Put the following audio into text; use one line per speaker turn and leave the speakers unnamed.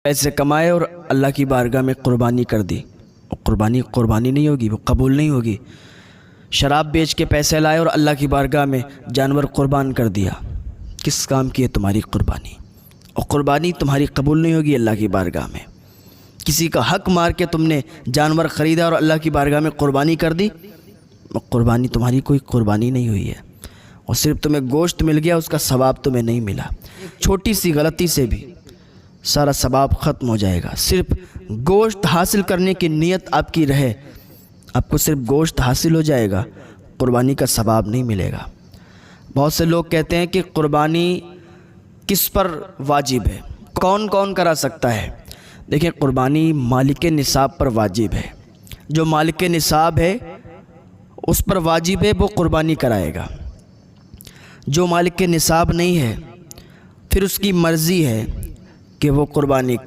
پیسے کمائے اور اللہ کی بارگاہ میں قربانی کر دی، قربانی نہیں ہوگی، وہ قبول نہیں ہوگی۔ شراب بیچ کے پیسے لائے اور اللہ کی بارگاہ میں جانور قربان کر دیا، کس کام کی ہے تمہاری قربانی؟ اور قربانی تمہاری قبول نہیں ہوگی اللہ کی بارگاہ میں۔ کسی کا حق مار کے تم نے جانور خریدا اور اللہ کی بارگاہ میں قربانی کر دی، وہ قربانی تمہاری کوئی قربانی نہیں ہوئی ہے، اور صرف تمہیں گوشت مل گیا، اس کا ثواب تمہیں نہیں ملا۔ چھوٹی سی غلطی سے بھی سارا ثواب ختم ہو جائے گا۔ صرف گوشت حاصل کرنے کی نیت آپ کی رہے، آپ کو صرف گوشت حاصل ہو جائے گا، قربانی کا ثواب نہیں ملے گا۔ بہت سے لوگ کہتے ہیں کہ قربانی کس پر واجب ہے، کون کون کرا سکتا ہے؟ دیکھیں، قربانی مالک نصاب پر واجب ہے۔ جو مالک نصاب ہے اس پر واجب ہے، وہ قربانی کرائے گا۔ جو مالک نصاب نہیں ہے، پھر اس کی مرضی ہے کہ وہ قربانی کرائے